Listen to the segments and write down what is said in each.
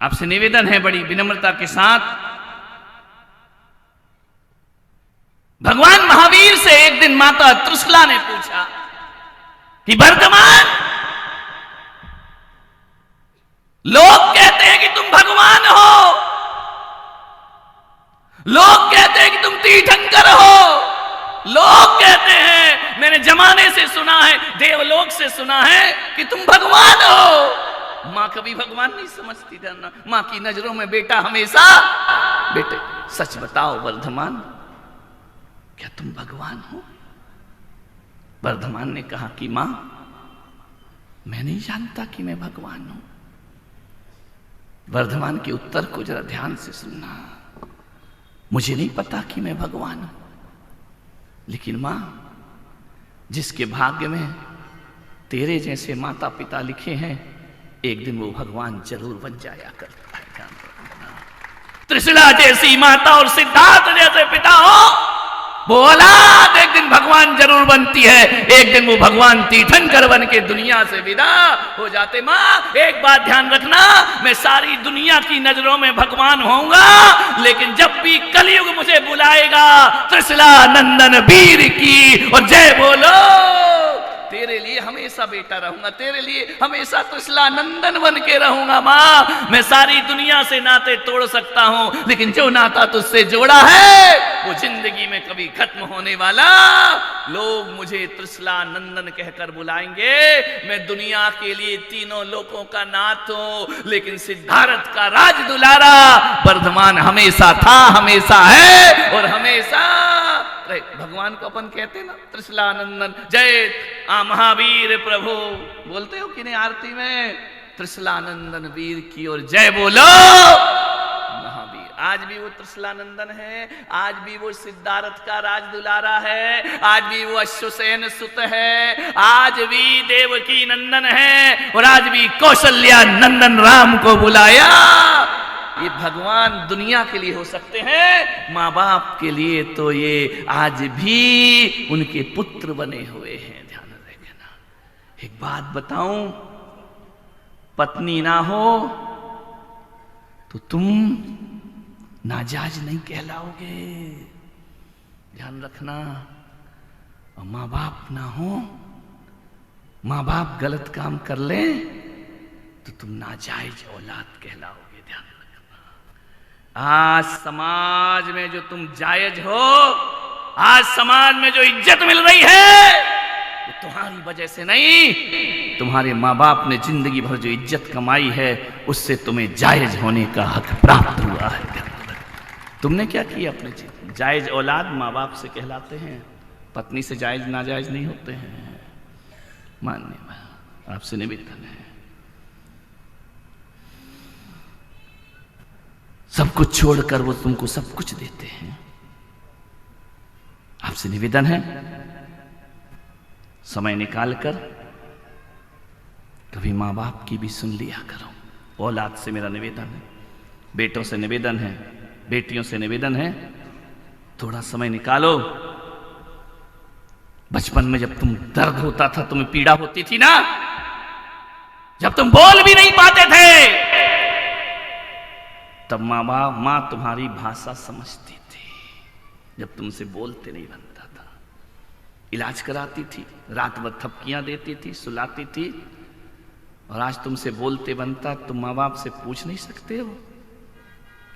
आपसे निवेदन है बड़ी विनम्रता के साथ, भगवान महावीर से एक दिन माता त्रिशला ने पूछा कि वर्धमान, लोग कहते हैं कि तुम भगवान हो, लोग कहते हैं कि तुम तीर्थंकर हो, लोग कहते हैं, मैंने जमाने से सुना है, देवलोक से सुना है कि तुम भगवान हो। मां कभी भगवान नहीं समझती थी ना, मां की नजरों में बेटा हमेशा, बेटे सच बताओ वर्धमान, क्या तुम भगवान हो? वर्धमान ने कहा कि मां, मैं नहीं जानता कि मैं भगवान हूं। वर्धमान के उत्तर को जरा ध्यान से सुनना। मुझे नहीं पता कि मैं भगवान हूं, लेकिन मां, जिसके भाग्य में तेरे जैसे माता पिता लिखे हैं, एक दिन वो भगवान जरूर बन जाया करता है। त्रिशला जैसी माता और सिद्धार्थ जैसे पिता हो, वो औलाद एक दिन भगवान जरूर बनती है। एक दिन वो भगवान तीर्थंकर बन के दुनिया से विदा हो जाते। मां, एक बात ध्यान रखना, मैं सारी दुनिया की नजरों में भगवान होऊंगा, लेकिन जब भी कलयुग मुझे बुलाएगा, त्रिशला नंदन वीर की और जय बोलो, तेरे लिए हमेशा बेटा रहूंगा, तेरे लिए हमेशा त्रिशला नंदन बन के रहूंगा। मां, मैं सारी दुनिया से नाते तोड़ सकता हूं, लेकिन जो नाता तुझसे जोड़ा है वो जिंदगी में कभी खत्म होने वाला। लोग मुझे त्रिशला नंदन कहकर बुलाएंगे, मैं दुनिया के लिए तीनों लोगों का नाथ हूं, लेकिन सिद्धार्थ का राज दुलारा वर्धमान हमेशा था, हमेशा है और हमेशा। भगवान को अपन कहते ना त्रिशला नंदन, जय महावीर प्रभु बोलते हो कि नहीं आरती में, त्रिशला नंदन वीर की और जय बोलो महावीर। आज भी वो त्रिशला नंदन है, आज भी वो सिद्धार्थ का राज दुलारा है, आज भी वो अश्वसेन सुत है, आज भी देवकी नंदन है, और आज भी कौशल्या नंदन राम को बुलाया। ये भगवान दुनिया के लिए हो सकते हैं, माँ बाप के लिए तो ये आज भी उनके पुत्र बने हुए हैं। ध्यान रखना। एक बात बताऊं, पत्नी ना हो तो तुम नाजायज नहीं कहलाओगे, ध्यान रखना। और माँ बाप ना हो, माँ बाप गलत काम कर ले तो तुम नाजायज औलाद कहलाओगे। आज समाज में जो तुम जायज हो, आज समाज में जो इज्जत मिल रही है, वो तुम्हारी वजह से नहीं, तुम्हारे माँ बाप ने जिंदगी भर जो इज्जत कमाई है, उससे तुम्हें जायज होने का हक प्राप्त हुआ है। तुमने क्या किया अपने जीवन? जायज औलाद माँ बाप से कहलाते हैं, पत्नी से जायज नाजायज नहीं होते हैं। माननीय आपसे निवेदन है, सब कुछ छोड़कर वो तुमको सब कुछ देते हैं। आपसे निवेदन है, समय निकालकर कभी माँ बाप की भी सुन लिया करो। औलाद से मेरा निवेदन है, बेटों से निवेदन है, बेटियों से निवेदन है, थोड़ा समय निकालो। बचपन में जब तुम दर्द होता था, तुम्हें पीड़ा होती थी ना, जब तुम बोल भी नहीं पाते थे, तब माँ तुम्हारी भाषा समझती थी। जब तुमसे बोलते नहीं बनता था, इलाज कराती थी, रात भर थपकियां देती थी, सुलाती थी, और आज तुमसे बोलते बनता, तुम माँ बाप से पूछ नहीं सकते हो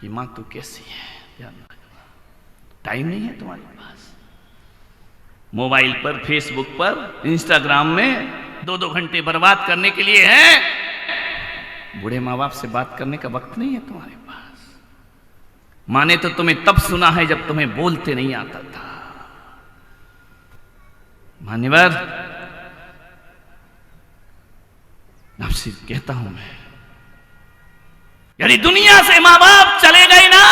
कि माँ तू कैसी है? ध्यान रखना, टाइम नहीं है तुम्हारे पास। मोबाइल पर, फेसबुक पर, इंस्टाग्राम में 2-2 घंटे बर्बाद करने के लिए हैं। बूढ़े माँ बाप से बात करने का वक्त नहीं है तुम्हारे पास। माँ ने तो तुम्हें तब सुना है जब तुम्हें बोलते नहीं आता था। मान्यवर, आपसे कहता हूं मैं, यदि दुनिया से माँ बाप चले गए ना,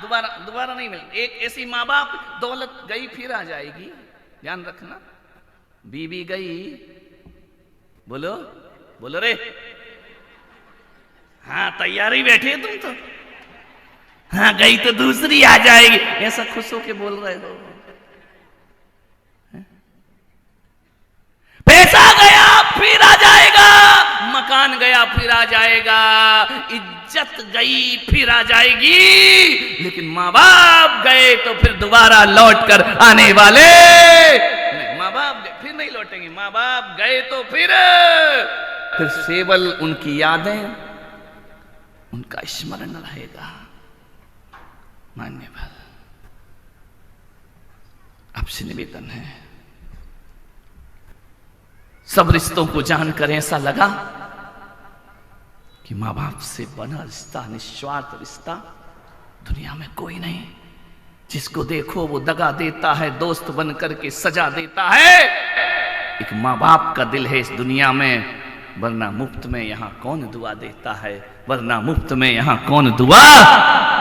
दोबारा नहीं मिल। एक ऐसी माँ बाप, दौलत गई फिर आ जाएगी, ध्यान रखना। बीवी गई, बोलो बोलो रे, हाँ तैयारी बैठे तुम तो, हाँ गई तो दूसरी आ जाएगी, ऐसा खुश होके बोल रहे हो। पैसा गया फिर आ जाएगा, मकान गया फिर आ जाएगा, इज्जत गई फिर आ जाएगी, लेकिन माँ बाप गए तो फिर दोबारा लौट कर आने वाले नहीं। माँ बाप फिर नहीं लौटेंगे, माँ बाप गए तो फिर केवल उनकी यादें, उनका स्मरण रहेगा। मान्यवर, आपसे निवेदन है, सब रिश्तों को जानकर ऐसा लगा कि मां बाप से बना रिश्ता, निस्वार्थ रिश्ता दुनिया में कोई नहीं। जिसको देखो वो दगा देता है, दोस्त बन करके सजा देता है। एक मां बाप का दिल है इस दुनिया में, वरना मुफ्त में यहां कौन दुआ देता है, वरना मुफ्त में यहां कौन दुआ,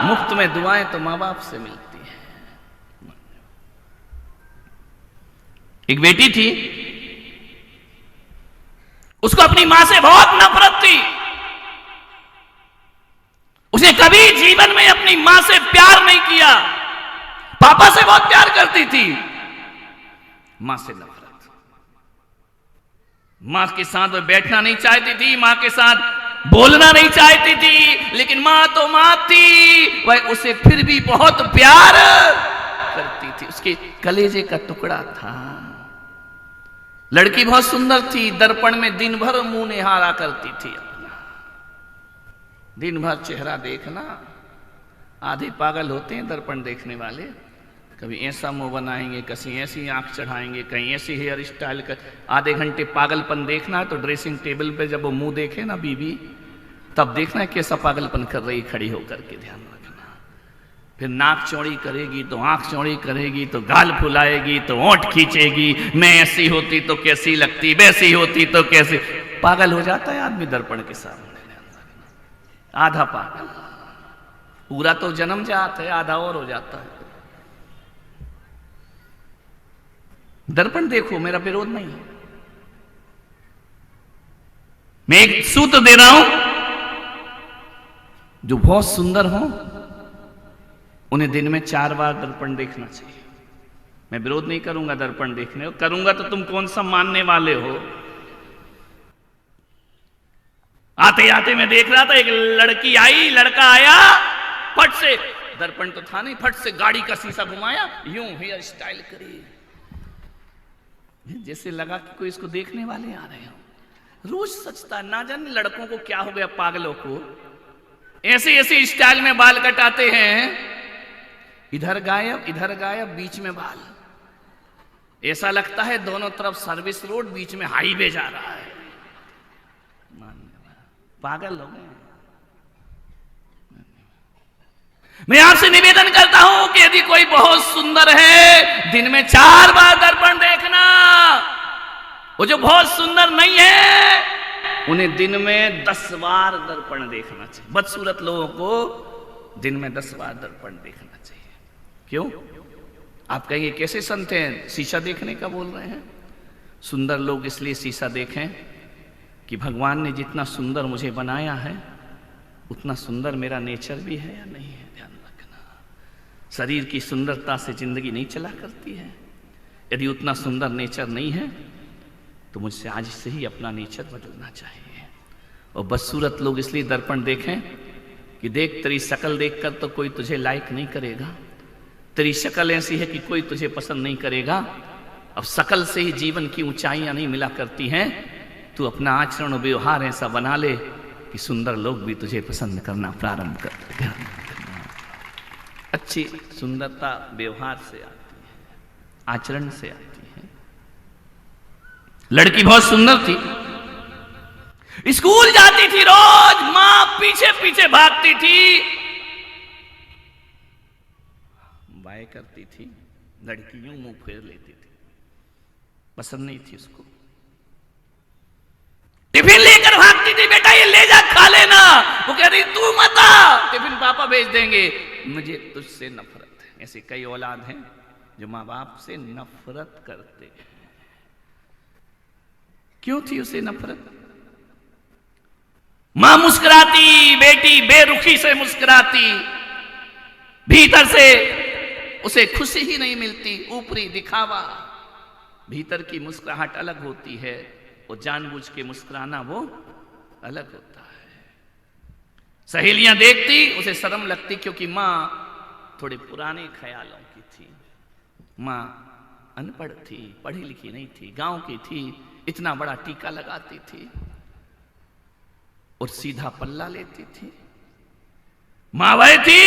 मुफ्त में दुआएं तो मां बाप से मिलती है। एक बेटी थी, उसको अपनी मां से बहुत नफरत थी। उसने कभी जीवन में अपनी मां से प्यार नहीं किया। पापा से बहुत प्यार करती थी, मां से नफरत। मां के साथ वो बैठना नहीं चाहती थी, मां के साथ बोलना नहीं चाहती थी, लेकिन मां तो मां थी, वह उसे फिर भी बहुत प्यार करती थी। उसके कलेजे का टुकड़ा था। लड़की बहुत सुंदर थी, दर्पण में दिन भर मुंह निहारा करती थी अपना, दिन भर चेहरा देखना। आधे पागल होते हैं दर्पण देखने वाले, कभी ऐसा मुंह बनाएंगे, कहीं ऐसी आंख चढ़ाएंगे, कहीं ऐसी हेयर स्टाइल कर। आधे घंटे पागलपन देखना है तो ड्रेसिंग टेबल पे जब वो मुंह देखे ना बीवी, तब देखना है कैसा पागलपन कर रही खड़ी होकर के, ध्यान रखना। फिर नाक चौड़ी करेगी तो आंख चौड़ी करेगी, तो गाल फुलाएगी तो होंठ खींचेगी, मैं ऐसी होती तो कैसी लगती, वैसी होती तो कैसी। पागल हो जाता है आदमी दर्पण के सामने, आधा पागल। पूरा तो जन्म जात है, आधा और हो जाता है। दर्पण देखो, मेरा विरोध नहीं है। मैं एक सूत्र दे रहा हूं, जो बहुत सुंदर हो उन्हें दिन में 4 बार दर्पण देखना चाहिए। मैं विरोध नहीं करूंगा दर्पण देखने को, करूंगा तो तुम कौन सा मानने वाले हो। आते आते मैं देख रहा था, एक लड़की आई, लड़का आया, फट से, दर्पण तो था नहीं, फट से गाड़ी का शीशा घुमाया, यूं हेयर स्टाइल करी, जैसे लगा कि कोई इसको देखने वाले आ रहे हो। रोज सचता, ना जाने लड़कों को क्या हो गया, पागलों को ऐसे ऐसे स्टाइल में बाल कटाते हैं, इधर गायब बीच में बाल। ऐसा लगता है दोनों तरफ सर्विस रोड, बीच में हाईवे जा रहा है। पागल हो गए। मैं आपसे निवेदन करता हूं कि यदि कोई बहुत सुंदर है, दिन में 4 बार दर्पण देखना। वो जो बहुत सुंदर नहीं है, उन्हें दिन में 10 बार दर्पण देखना चाहिए। बदसूरत लोगों को दिन में 10 बार दर्पण देखना चाहिए। क्यों? आप कहेंगे कैसे संत हैं, शीशा देखने का बोल रहे हैं? सुंदर लोग इसलिए शीशा देखें कि भगवान ने जितना सुंदर मुझे बनाया है, उतना सुंदर मेरा नेचर भी है या नहीं है, ध्यान रखना। शरीर की सुंदरता से जिंदगी नहीं चला करती है। यदि उतना सुंदर नेचर नहीं है तो मुझसे आज से ही अपना नेचर बदलना चाहिए। और बदसूरत लोग इसलिए दर्पण देखें कि देख, तेरी शक्ल देखकर तो कोई तुझे लाइक नहीं करेगा, तेरी शक्ल ऐसी है कि कोई तुझे पसंद नहीं करेगा। अब शक्ल से ही जीवन की ऊंचाइयां नहीं मिला करती हैं। तू अपना आचरण और व्यवहार ऐसा बना ले कि सुंदर लोग भी तुझे पसंद करना प्रारंभ कर दें। अच्छी सुंदरता व्यवहार से आती है, आचरण से आती है। लड़की बहुत सुंदर थी, स्कूल जाती थी रोज, मां पीछे पीछे भागती थी, बाय करती थी, लड़की यूं मुंह फेर लेती थी, पसंद नहीं थी उसको। टिफिन लेकर भागती थी, बेटा ये ले जा खा लेना। वो कह रही तू मत आ, टिफिन पापा भेज देंगे, मुझे तुझसे नफरत है। ऐसे कई औलाद हैं जो माँ बाप से नफरत करते हैं। क्यों थी उसे नफरत? मां मुस्कुराती, बेटी बेरुखी से मुस्कुराती, भीतर से उसे खुशी ही नहीं मिलती, ऊपरी दिखावा। भीतर की मुस्कुराहट अलग होती है, वो जानबूझ के मुस्कुराना वो अलग होता है। सहेलियां देखती, उसे शर्म लगती, क्योंकि मां थोड़े पुराने ख्यालों की थी। मां अनपढ़ थी, पढ़ी लिखी नहीं थी, गांव की थी, इतना बड़ा टीका लगाती थी और सीधा पल्ला लेती थी। मां वह थी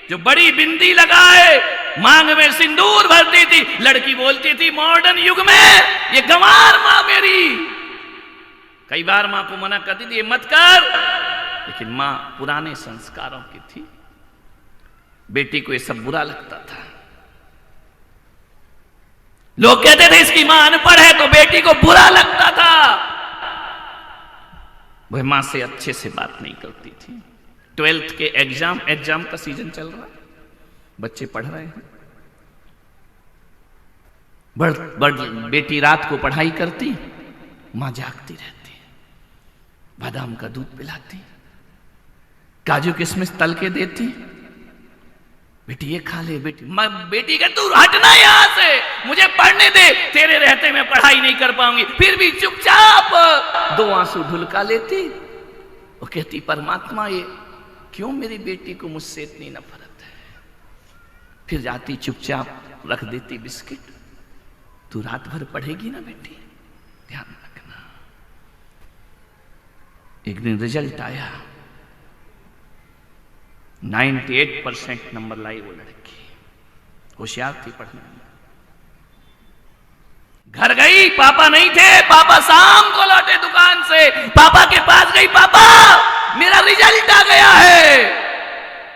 जो बड़ी बिंदी लगाए, मांग में सिंदूर भरती थी। लड़की बोलती थी मॉडर्न युग में ये गंवार मां मेरी। कई बार मां को मना करती थी ये मत कर, लेकिन मां पुराने संस्कारों की थी। बेटी को ये सब बुरा लगता था। लोग कहते थे इसकी मां अनपढ़ है, तो बेटी को बुरा लगता था। वह मां से अच्छे से बात नहीं करती थी। 12th के एग्जाम का सीजन चल रहा है, बच्चे पढ़ रहे हैं। बेटी रात को पढ़ाई करती, मां जागती रहती, बादाम का दूध पिलाती, काजू किशमिश तल के देती। बेटी ये खा ले, बेटी का तू हटना यहां से, मुझे पढ़ने दे, तेरे रहते मैं पढ़ाई नहीं कर पाऊंगी। फिर भी चुपचाप 2 आंसू ढुलका लेती और कहती परमात्मा ये क्यों मेरी बेटी को मुझसे इतनी नफरत है। फिर जाती चुपचाप रख देती बिस्किट, तू रात भर पढ़ेगी ना बेटी, ध्यान रखना। एक दिन रिजल्ट आया, 98% नंबर लाई वो लड़की, होशियार थी पढ़ने में। घर गई, पापा नहीं थे, पापा शाम को लौटे दुकान से। पापा के पास गई, पापा मेरा रिजल्ट आ गया है,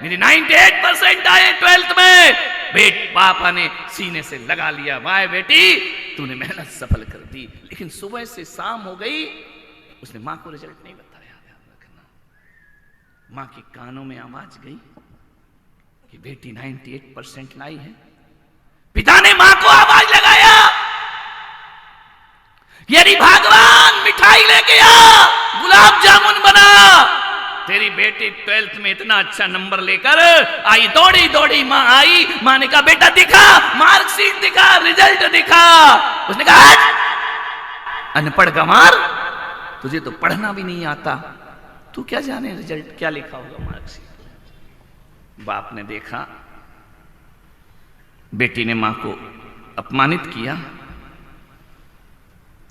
मेरी 98% आए 12th में। पापा ने सीने से लगा लिया, वाह बेटी तूने मेहनत सफल कर दी। लेकिन सुबह से शाम हो गई, उसने मां को रिजल्ट नहीं बताया। ध्यान रखना, मां के कानों में आवाज गई कि बेटी 98% लाई है। पिता ने मां को आवाज लगाया, यदि भगवान मिठाई लेके आ, गुलाब जामुन बना। तेरी बेटी 12th में इतना अच्छा नंबर लेकर आई। दौड़ी दौड़ी मां आई, मां ने कहा बेटा दिखा, मार्कशीट दिखा, रिजल्ट दिखा। उसने कहा अनपढ़ गंवार, तुझे तो पढ़ना भी नहीं आता, तू क्या जाने रिजल्ट क्या लिखा होगा मार्कशीट। बाप ने देखा बेटी ने मां को अपमानित किया।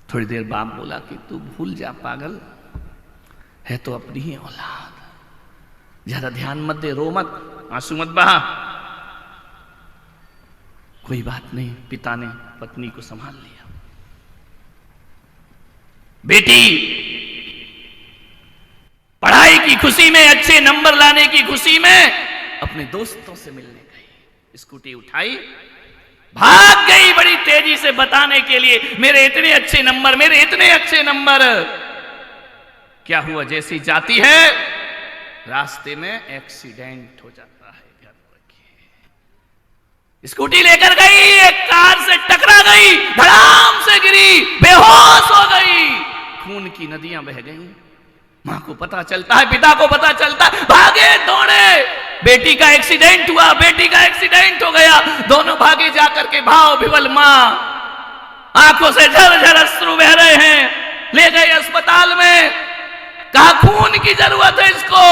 थोड़ी देर बाप बोला कि तू भूल जा पागल, है तो अपनी ही औलाद, ज्यादा ध्यान मत दे, रो मत, आंसू मत बहा। कोई बात नहीं, पिता ने पत्नी को संभाल लिया। बेटी पढ़ाई की खुशी में, अच्छे नंबर लाने की खुशी में अपने दोस्तों से मिलने गई। स्कूटी उठाई, भाग गई बड़ी तेजी से बताने के लिए मेरे इतने अच्छे नंबर, मेरे इतने अच्छे नंबर। क्या हुआ, जैसी जाती है रास्ते में एक्सीडेंट हो जाता है। ध्यान रखिए। स्कूटी लेकर गई, एक कार से टकरा गई, धड़ाम से गिरी, बेहोश हो गई, खून की नदियां बह गई। मां को पता चलता है, पिता को पता चलता है, भागे दौड़े, बेटी का एक्सीडेंट हुआ, बेटी का एक्सीडेंट हो गया। दोनों भागे जाकर के भाव विवल, मां आंखों से झरझर अश्रु बह रहे हैं। ले गए अस्पताल में, कहा खून की जरूरत है इसको।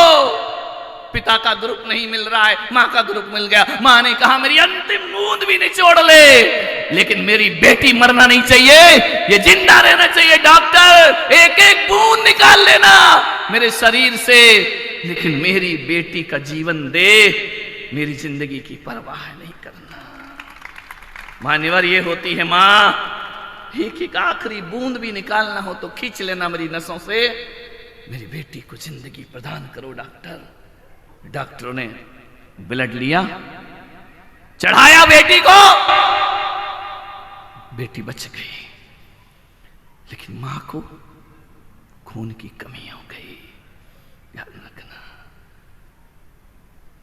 पिता का ग्रुप नहीं मिल रहा है, मां का ग्रुप मिल गया। मां ने कहा मेरी अंतिम बूंद भी निचोड़ ले, लेकिन मेरी बेटी मरना नहीं चाहिए, ये जिंदा रहना चाहिए। डॉक्टर एक एक बूंद निकाल लेना मेरे शरीर से, लेकिन मेरी बेटी का जीवन दे, मेरी जिंदगी की परवाह नहीं करना। मान्यवर ये होती है मां, एक एक आखिरी बूंद भी निकालना हो तो खींच लेना मेरी नसों से, मेरी बेटी को जिंदगी प्रदान करो डॉक्टर। डॉक्टरों ने ब्लड लिया, चढ़ाया बेटी को, बेटी बच गई, लेकिन मां को खून की कमी हो गई। याद रखना,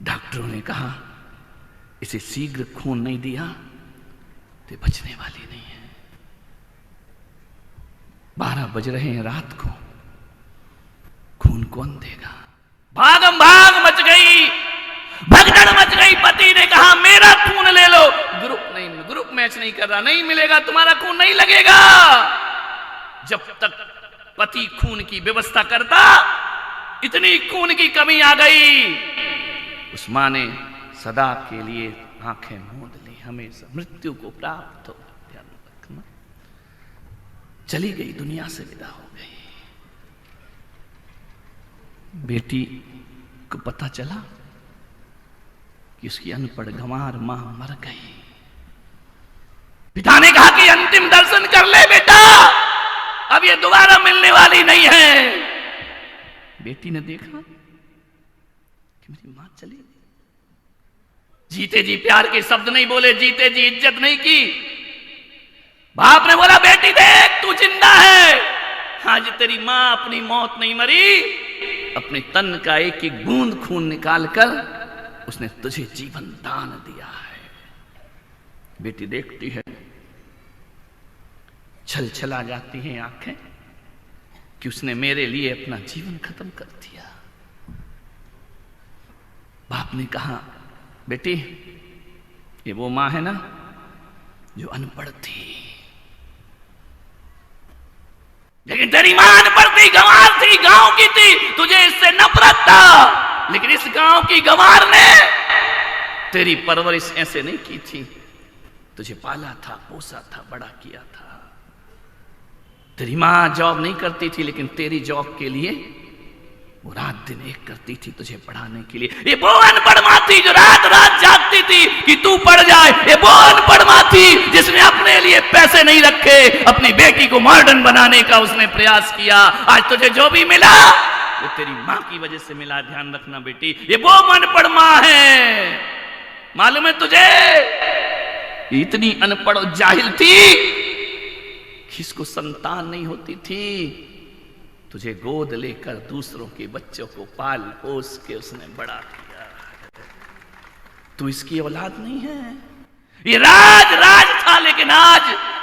डॉक्टरों ने कहा इसे शीघ्र खून नहीं दिया तो बचने वाली नहीं है। 12 बज रहे हैं रात को, खून कौन देगा? भागम भाग मच गई, भगदड़ मच गई। पति ने कहा मेरा खून ले लो। ग्रुप मैच नहीं कर रहा, नहीं मिलेगा, तुम्हारा खून नहीं लगेगा। जब तक पति खून की व्यवस्था करता, इतनी खून की कमी आ गई, उस मां ने सदा के लिए आंखें मूंद ली, हमेशा मृत्यु को प्राप्त हो। ध्यान रखना, चली गई, दुनिया से विदा हो गई। बेटी को पता चला कि उसकी अनपढ़ गंवार मां मर गई। पिता ने कहा कि अंतिम दर्शन कर ले बेटा, अब ये दोबारा मिलने वाली नहीं है। बेटी ने देखा कि मेरी मां चली गई। जीते जी प्यार के शब्द नहीं बोले, जीते जी इज्जत नहीं की। बाप ने बोला बेटी देख तू जिंदा है, आज तेरी मां अपनी मौत नहीं मरी, अपने तन का एक एक बूंद खून निकालकर उसने तुझे जीवन दान दिया है। बेटी देखती है, छल छला जाती हैं आंखें कि उसने मेरे लिए अपना जीवन खत्म कर दिया। बाप ने कहा बेटी ये वो मां है ना जो अनपढ़ थी, लेकिन तेरी मां अनपढ़ थी, गंवार थी, गांव की थी, तुझे इससे नफरत था, लेकिन इस गांव की गंवार ने तेरी परवरिश ऐसे नहीं की थी, तुझे पाला था, पोसा था, बड़ा किया था। तेरी मां जॉब नहीं करती थी, लेकिन तेरी जॉब के लिए वो रात दिन एक करती थी तुझे पढ़ाने के लिए। ये वो अनपढ़ मां थी जो रात रात जागती थी कि तू पढ़ जाए। ये वो अनपढ़ मां थी जिसने अपने लिए पैसे नहीं रखे, अपनी बेटी को मॉडर्न बनाने का उसने प्रयास किया। आज तुझे जो भी मिला वो तेरी मां की वजह से मिला, ध्यान रखना बेटी। ये वो अनपढ़ मां है, मालूम है तुझे, इतनी अनपढ़ और जाहिल थी कि इसको संतान नहीं होती थी, तुझे गोद लेकर दूसरों के बच्चों को पाल पोस के उसने बड़ा किया। तू इसकी औलाद नहीं है। ये राज राज था, लेकिन आज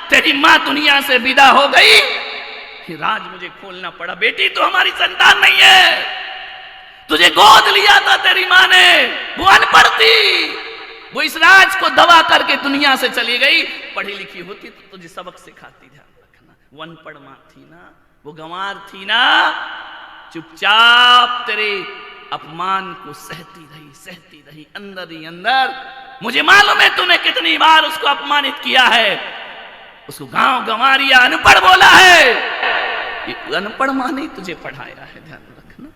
तेरी मां दुनिया से विदा हो गई, ये राज मुझे खोलना पड़ा। बेटी तू हमारी संतान नहीं है, तुझे गोद लिया था तेरी मां ने, वो अनपढ़ थी, वो इस राज को दबा करके दुनिया से चली गई। पढ़ी लिखी होती तो तुझे सबक सिखाती, ध्यान रखना। वो अनपढ़ मां थी ना, वो गंवार थी ना, चुपचाप तेरे अपमान को सहती रही अंदर ही अंदर। मुझे मालूम है तूने कितनी बार उसको अपमानित किया है, उसको गांव गंवारिया अनपढ़ बोला है। ये अनपढ़ मां ने तुझे पढ़ाया है, ध्यान रखना।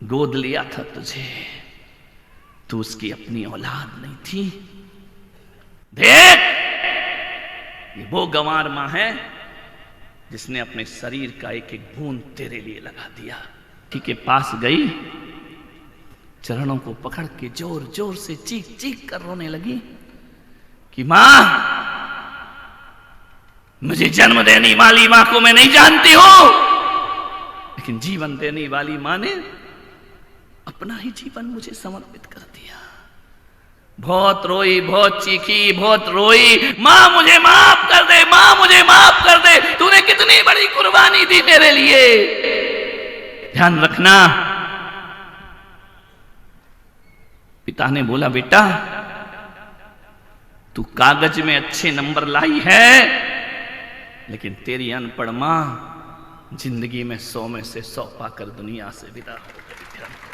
गोद लिया था तुझे, तू उसकी अपनी औलाद नहीं थी। देख ये वो गंवार मां है जिसने अपने शरीर का एक एक बूंद तेरे लिए लगा दिया। ठीक के पास गई, चरणों को पकड़ के जोर जोर से चीख चीख कर रोने लगी कि मां, मुझे जन्म देने वाली मां को मैं नहीं जानती हूं, लेकिन जीवन देने वाली मां ने अपना ही जीवन मुझे समर्पित कर दिया। बहुत रोई, बहुत चीखी, बहुत रोई, मां मुझे माफ कर दे, मां मुझे माफ कर दे, तूने कितनी बड़ी कुर्बानी दी मेरे लिए। ध्यान रखना, पिता ने बोला बेटा तू कागज में अच्छे नंबर लाई है, लेकिन तेरी अनपढ़ मां जिंदगी में 100 में से 100 पाकर दुनिया से विदा हो गई।